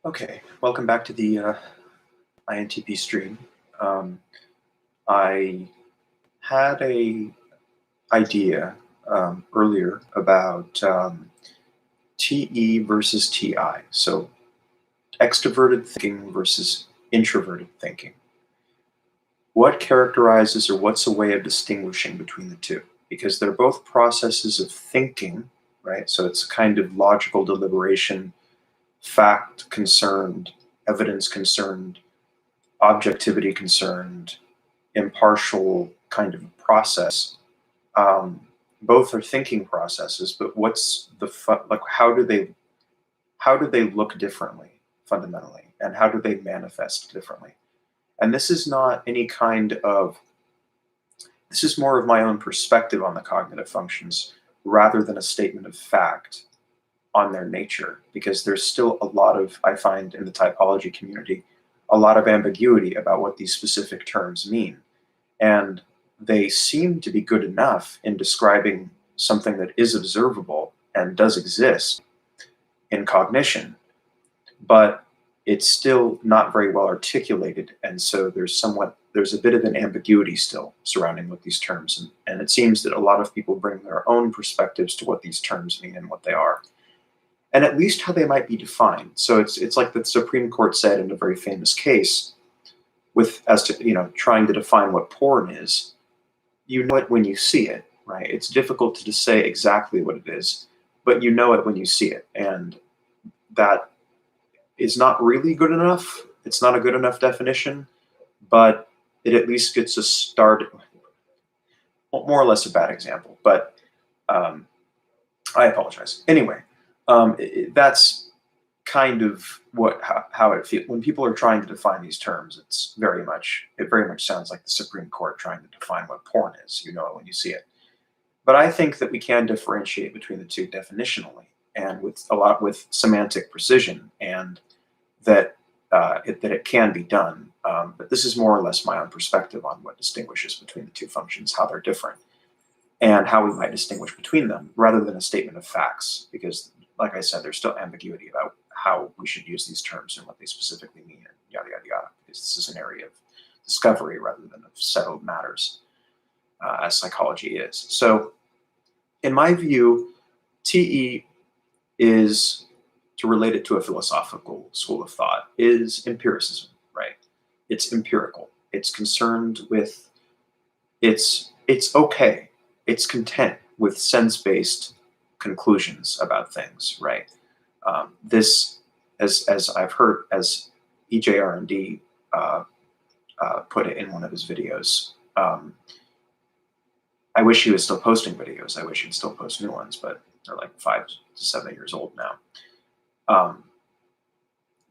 Okay, welcome back to the INTP stream. I had a idea earlier about TE versus TI, so extroverted thinking versus introverted thinking. What characterizes or what's a way of distinguishing between the two? Because they're both processes of thinking, right? So it's a kind of logical deliberation, fact concerned, evidence concerned, objectivity concerned, impartial kind of process. Um, Both are thinking processes, but what's the like? How do they look differently fundamentally, and how do they manifest differently? And this is not any kind of. This is more of my own perspective on the cognitive functions rather than a statement of fact on their nature, because there's still a lot of, I find in the typology community, a lot of ambiguity about what these specific terms mean. And they seem to be good enough in describing something that is observable and does exist in cognition, but it's still not very well articulated. And so there's a bit of an ambiguity still surrounding what these terms, and it seems that a lot of people bring their own perspectives to what these terms mean and what they are, and at least how they might be defined. So it's like the Supreme Court said in a very famous case, with as to trying to define what porn is. You know it when you see it, right? It's difficult to just say exactly what it is, but you know it when you see it, and that is not really good enough. It's not a good enough definition, but it at least gets us started. More or less a bad example, but I apologize. Anyway, that's kind of how it feels when people are trying to define these terms. It very much sounds like the Supreme Court trying to define what porn is. You know it when you see it. But I think that we can differentiate between the two definitionally and with semantic precision, and that it can be done. But this is more or less my own perspective on what distinguishes between the two functions, how they're different, and how we might distinguish between them, rather than a statement of facts. Because, like I said, there's still ambiguity about how we should use these terms and what they specifically mean, and yada yada yada. Because this is an area of discovery rather than of settled matters, as psychology is. So, in my view, TE is, to relate it to a philosophical school of thought, is empiricism, right? It's empirical. It's concerned with, it's okay. It's content with sense-based conclusions about things, right? This, as I've heard, as EJR&D put it in one of his videos. I wish he was still posting videos. I wish he'd still post new ones, but they're like 5 to 7 years old now.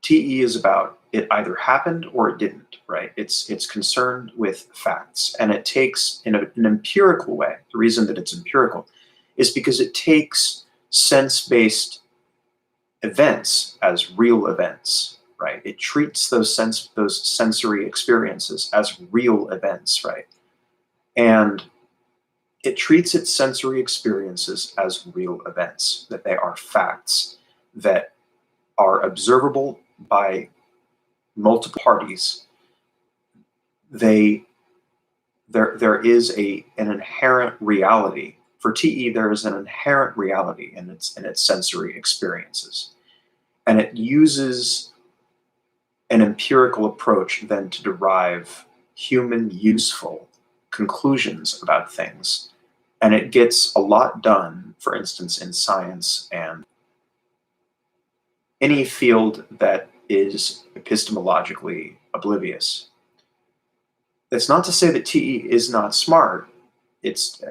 TE is about it either happened or it didn't, right? It's concerned with facts, and it takes, in an empirical way. The reason that it's empirical is because it takes sense-based events as real events, right? It treats those sensory experiences as real events, right? And it treats its sensory experiences as real events, that they are facts that are observable by multiple parties. There is an inherent reality. For TE, there is an inherent reality in its sensory experiences. And it uses an empirical approach then to derive human useful conclusions about things. And it gets a lot done, for instance, in science and any field that is epistemologically oblivious. That's not to say that TE is not smart. It's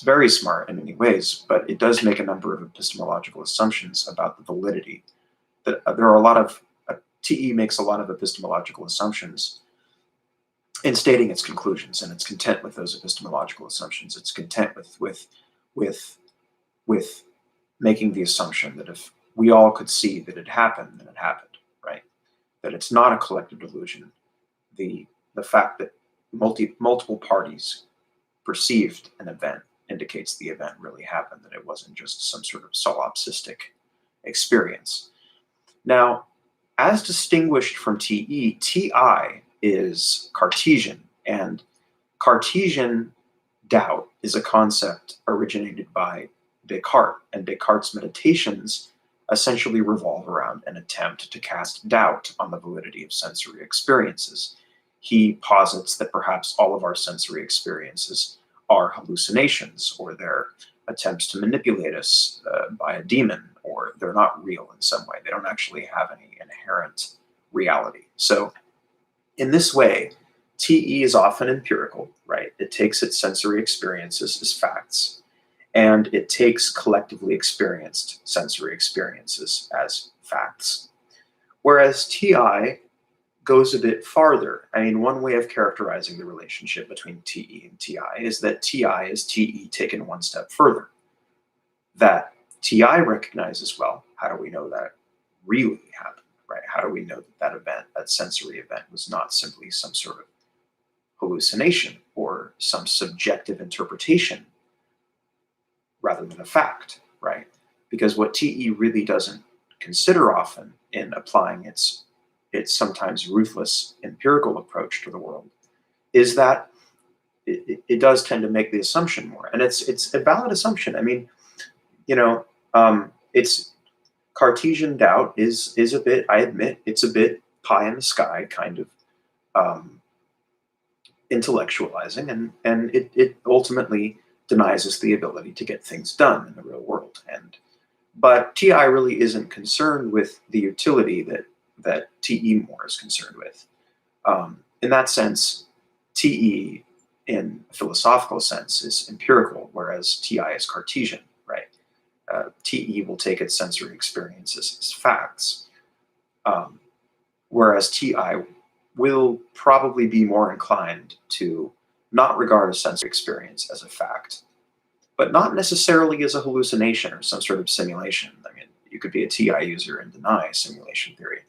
very smart in many ways, but it does make a number of epistemological assumptions about the validity. That there are a lot of TE makes a lot of epistemological assumptions in stating its conclusions, and it's content with those epistemological assumptions. It's content with making the assumption that if we all could see that it happened, then it happened, right? That it's not a collective delusion. The fact that multiple parties perceived an event indicates the event really happened, that it wasn't just some sort of solipsistic experience. Now, as distinguished from TE, TI is Cartesian, and Cartesian doubt is a concept originated by Descartes, and Descartes' meditations essentially revolve around an attempt to cast doubt on the validity of sensory experiences. He posits that perhaps all of our sensory experiences are hallucinations, or they're attempts to manipulate us by a demon, or they're not real in some way. They don't actually have any inherent reality. So in this way, TE is often empirical, right? It takes its sensory experiences as facts, and it takes collectively experienced sensory experiences as facts. Whereas TI goes a bit farther. I mean, one way of characterizing the relationship between TE and TI is that TI is TE taken one step further. That TI recognizes, well, how do we know that really happened, right? How do we know that that event, that sensory event, was not simply some sort of hallucination or some subjective interpretation rather than a fact, right? Because what TE really doesn't consider often in applying its sometimes ruthless empirical approach to the world is that it does tend to make the assumption more, and it's a valid assumption. I mean, it's Cartesian doubt is a bit, I admit, it's a bit pie in the sky kind of intellectualizing, and it ultimately denies us the ability to get things done in the real world. But TI really isn't concerned with the utility that TE more is concerned with. In that sense, TE, in a philosophical sense, is empirical, whereas TI is Cartesian, right? TE will take its sensory experiences as facts, whereas TI will probably be more inclined to not regard a sensory experience as a fact, but not necessarily as a hallucination or some sort of simulation. I mean, you could be a TI user and deny simulation theory.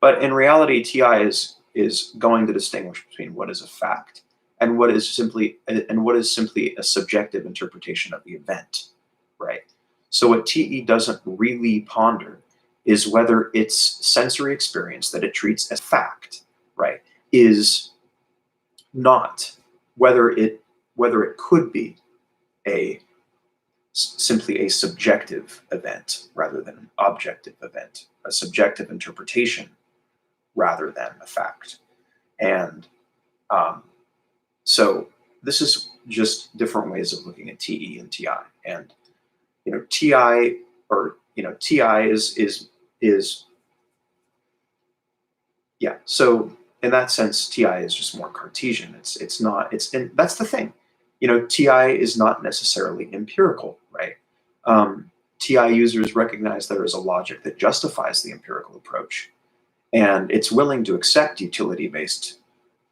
But in reality, TI is going to distinguish between what is a fact and what is simply a subjective interpretation of the event, right? So what TE doesn't really ponder is whether its sensory experience that it treats as fact, right, is not whether it could be simply a subjective event rather than an objective event, a subjective interpretation rather than a fact. And so this is just different ways of looking at TE and TI. And TI is yeah. So in that sense, TI is just more Cartesian. And that's the thing. TI is not necessarily empirical, right? TI users recognize there is a logic that justifies the empirical approach, and it's willing to accept utility-based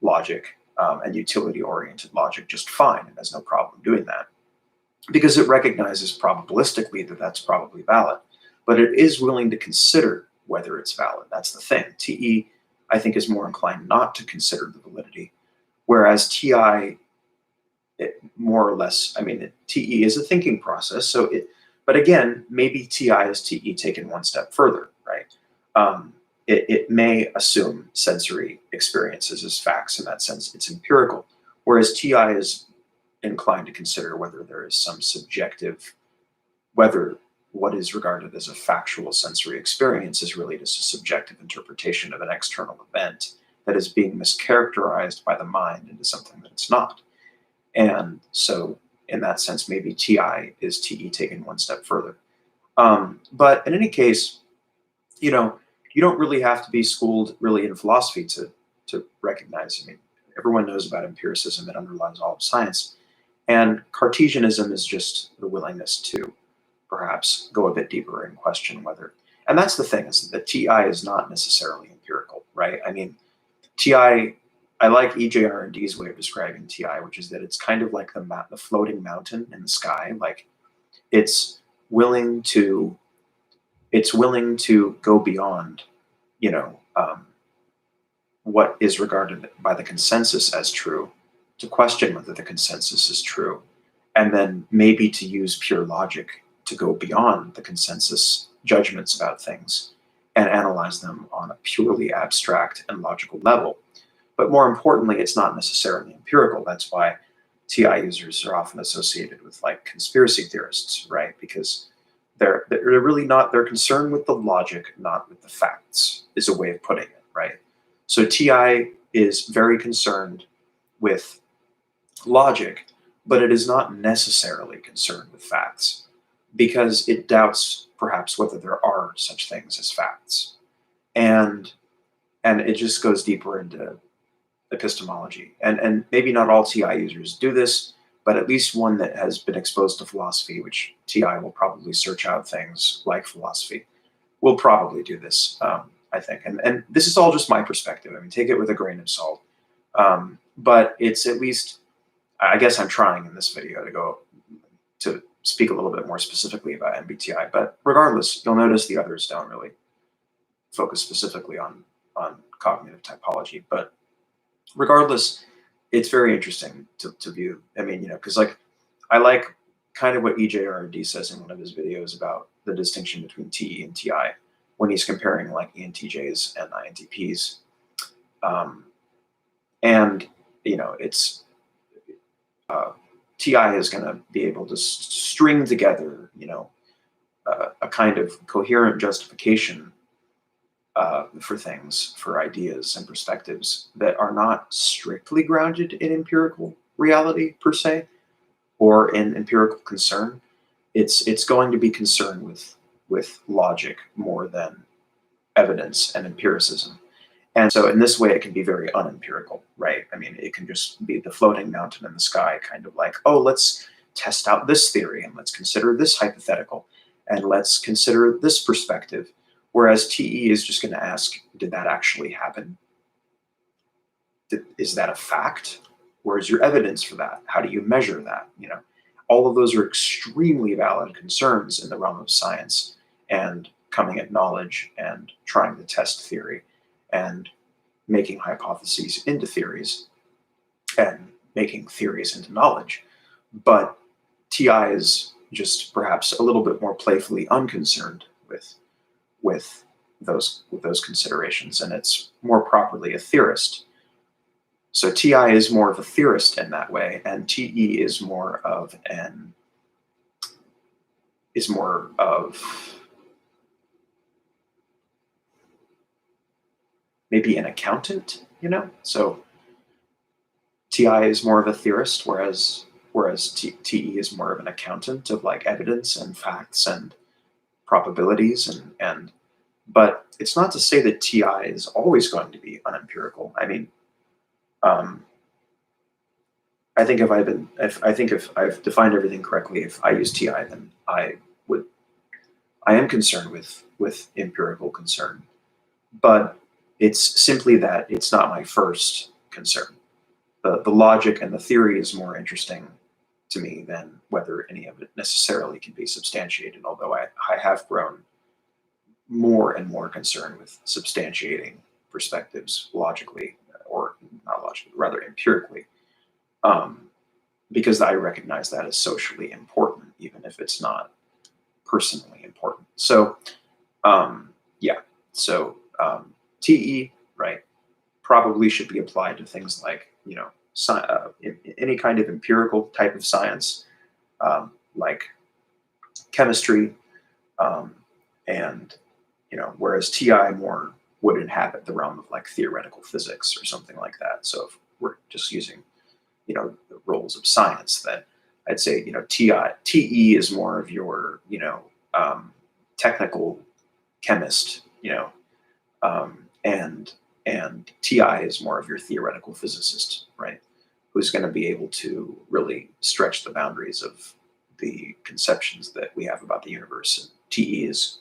logic and utility-oriented logic just fine. It has no problem doing that because it recognizes probabilistically that that's probably valid, but it is willing to consider whether it's valid. That's the thing. TE, I think, is more inclined not to consider the validity, whereas TI, more or less, I mean, TE is a thinking process. But again, maybe TI is TE taken one step further, right? It may assume sensory experiences as facts. In that sense, it's empirical, whereas TI is inclined to consider whether there is some subjective, whether what is regarded as a factual sensory experience is really just a subjective interpretation of an external event that is being mischaracterized by the mind into something that it's not. And so in that sense, maybe TI is TE taken one step further. But in any case, you don't really have to be schooled really in philosophy to recognize. I mean, everyone knows about empiricism. It underlies all of science. And Cartesianism is just the willingness to perhaps go a bit deeper and question whether, and that's the thing, is that TI is not necessarily empirical, right? I mean, TI, I like EJR&D's way of describing TI, which is that it's kind of like the floating mountain in the sky. Like it's willing to go beyond, what is regarded by the consensus as true, to question whether the consensus is true, and then maybe to use pure logic to go beyond the consensus judgments about things and analyze them on a purely abstract and logical level. But more importantly, it's not necessarily empirical. That's why TI users are often associated with like conspiracy theorists, right? Because they're really not, they're concerned with the logic, not with the facts, is a way of putting it, right? So TI is very concerned with logic, but it is not necessarily concerned with facts because it doubts perhaps whether there are such things as facts. And it just goes deeper into epistemology. And maybe not all TI users do this, but at least one that has been exposed to philosophy, which TI will probably search out things like philosophy, will probably do this, I think. And this is all just my perspective. I mean, take it with a grain of salt. But it's at least, I guess I'm trying in this video to speak a little bit more specifically about MBTI. But regardless, you'll notice the others don't really focus specifically on cognitive typology. But regardless, it's very interesting to view. I mean, because like I like kind of what EJRD says in one of his videos about the distinction between TE and TI when he's comparing like ENTJs and INTPs. And it's TI is going to be able to string together, a kind of coherent justification for things, for ideas and perspectives that are not strictly grounded in empirical reality per se, or in empirical concern. It's going to be concerned with logic more than evidence and empiricism. And so in this way, it can be very unempirical, right? I mean, it can just be the floating mountain in the sky, kind of like, oh, let's test out this theory and let's consider this hypothetical and let's consider this perspective. Whereas TE is just going to ask, did that actually happen? Is that a fact? Where's your evidence for that? How do you measure that? All of those are extremely valid concerns in the realm of science and coming at knowledge and trying to test theory and making hypotheses into theories and making theories into knowledge. But TI is just perhaps a little bit more playfully unconcerned with those considerations, and it's more properly a theorist. So TI is more of a theorist in that way, and TE is more of maybe an accountant, So TI is more of a theorist, whereas TE is more of an accountant of like evidence and facts and probabilities but it's not to say that TI is always going to be unempirical. I mean, I think if I've defined everything correctly, if I use TI, then I am concerned with empirical concern, but it's simply that it's not my first concern. The logic and the theory is more interesting to me than whether any of it necessarily can be substantiated, although I have grown more and more concerned with substantiating perspectives logically, or not logically, rather empirically, because I recognize that as socially important, even if it's not personally important. So, TE, right, probably should be applied to things like, any kind of empirical type of science, like chemistry, and whereas TI more would inhabit the realm of like theoretical physics or something like that. So if we're just using, the roles of science, then I'd say, TE is more of your, technical chemist, and TI is more of your theoretical physicist, right? Who's going to be able to really stretch the boundaries of the conceptions that we have about the universe. And TE is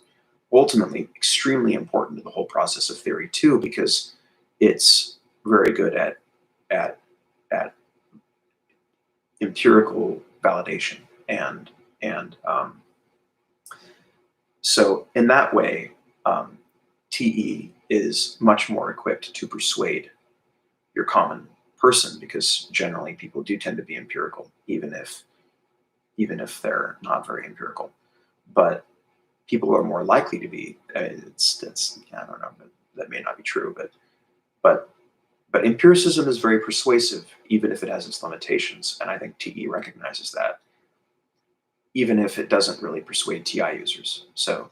ultimately extremely important to the whole process of theory too, because it's very good at empirical validation and so in that way, TE is much more equipped to persuade your common person, because generally people do tend to be empirical, even if they're not very empirical. But people are more likely to be. It's I don't know, but that may not be true, but but empiricism is very persuasive, even if it has its limitations, and I think TE recognizes that, even if it doesn't really persuade TI users. So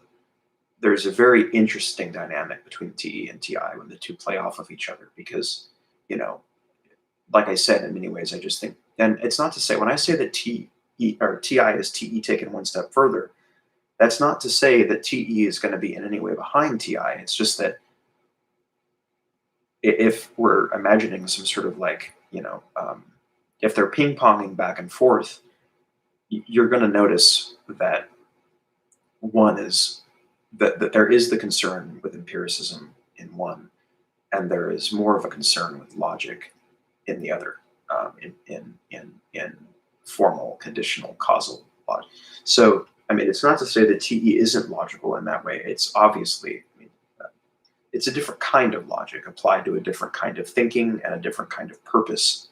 there's a very interesting dynamic between TE and TI when the two play off of each other, because, you know, like I said, in many ways, I just think, and it's not to say when I say that TE or TI is TE taken one step further, that's not to say that TE is going to be in any way behind TI. It's just that if we're imagining some sort of like, if they're ping ponging back and forth, you're going to notice that one is that there is the concern with empiricism in one, and there is more of a concern with logic in the other, in formal conditional causal logic. So I mean, it's not to say that TE isn't logical in that way. It's obviously, it's a different kind of logic applied to a different kind of thinking and a different kind of purpose,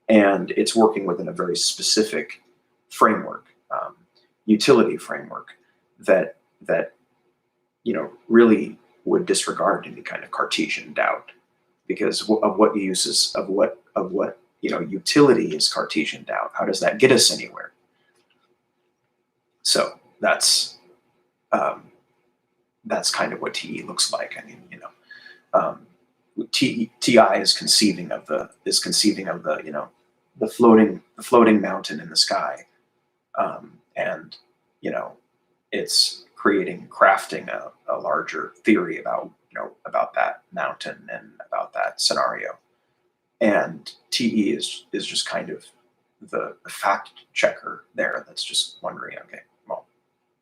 and it's working within a very specific framework, utility framework that really would disregard any kind of Cartesian doubt, because of what uses of what utility is Cartesian doubt. How does that get us anywhere? So that's kind of what TE looks like. I mean, TI is conceiving of the the floating mountain in the sky, and it's crafting a larger theory about that mountain and about that scenario. And TE is just kind of the fact checker there that's just wondering, okay, well,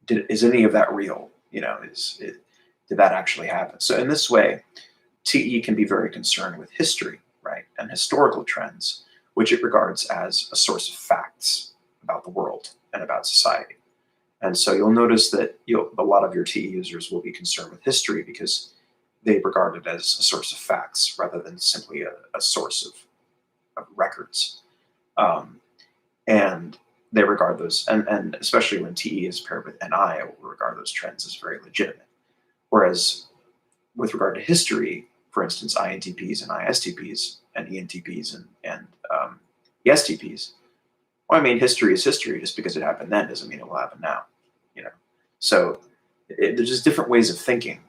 is any of that real? Did that actually happen? So in this way, TE can be very concerned with history, right, and historical trends, which it regards as a source of facts about the world and about society. And so you'll notice that a lot of your TE users will be concerned with history because they regard it as a source of facts rather than simply a source of records. And they regard those, and especially when TE is paired with NI, will regard those trends as very legitimate. Whereas with regard to history, for instance, INTPs and ISTPs and ENTPs and ESTPs, well, I mean, history is history. Just because it happened then doesn't mean it will happen now. So there's just different ways of thinking,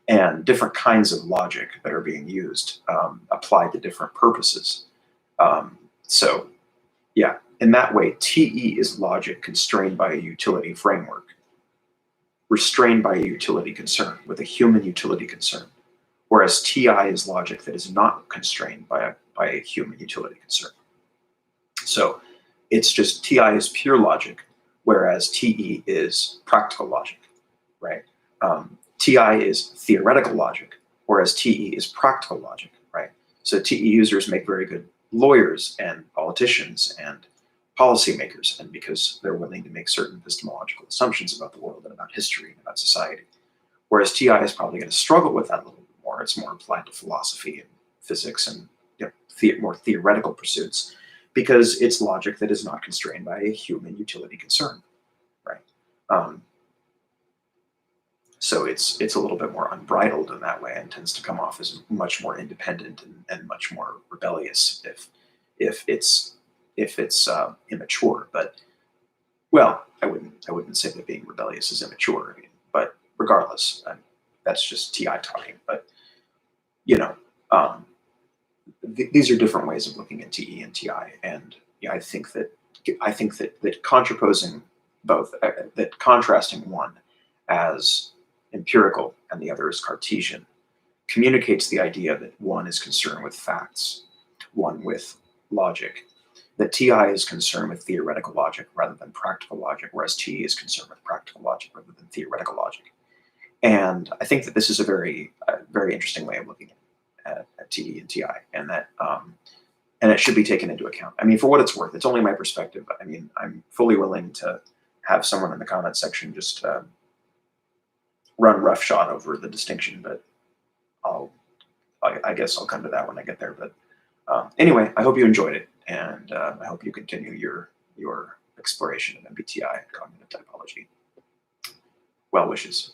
and different kinds of logic that are being used, applied to different purposes. So yeah, in that way, TE is logic constrained by a utility framework, restrained by a utility concern, with a human utility concern, whereas TI is logic that is not constrained by a human utility concern. So it's just TI is pure logic, whereas TE is practical logic, right? TI is theoretical logic, whereas TE is practical logic, right? So TE users make very good lawyers and politicians and policymakers, and because they're willing to make certain epistemological assumptions about the world and about history and about society. Whereas TI is probably going to struggle with that a little bit more. It's more applied to philosophy and physics and more theoretical pursuits, because it's logic that is not constrained by a human utility concern, right? So it's a little bit more unbridled in that way, and tends to come off as much more independent and much more rebellious if it's immature. But well, I wouldn't say that being rebellious is immature. I mean, but regardless, that's just TI talking. But these are different ways of looking at TE and TI, and I think that contraposing both, that contrasting one as empirical and the other as Cartesian, communicates the idea that one is concerned with facts, one with logic, that TI is concerned with theoretical logic rather than practical logic, whereas TE is concerned with practical logic rather than theoretical logic. And I think that this is a very interesting way of looking at TE and TI, and that and it should be taken into account. I mean, for what it's worth, it's only my perspective. I mean, I'm fully willing to have someone in the comment section just run roughshod over the distinction, but I guess I'll come to that when I get there. But anyway, I hope you enjoyed it, and I hope you continue your exploration of MBTI and cognitive typology. Well wishes.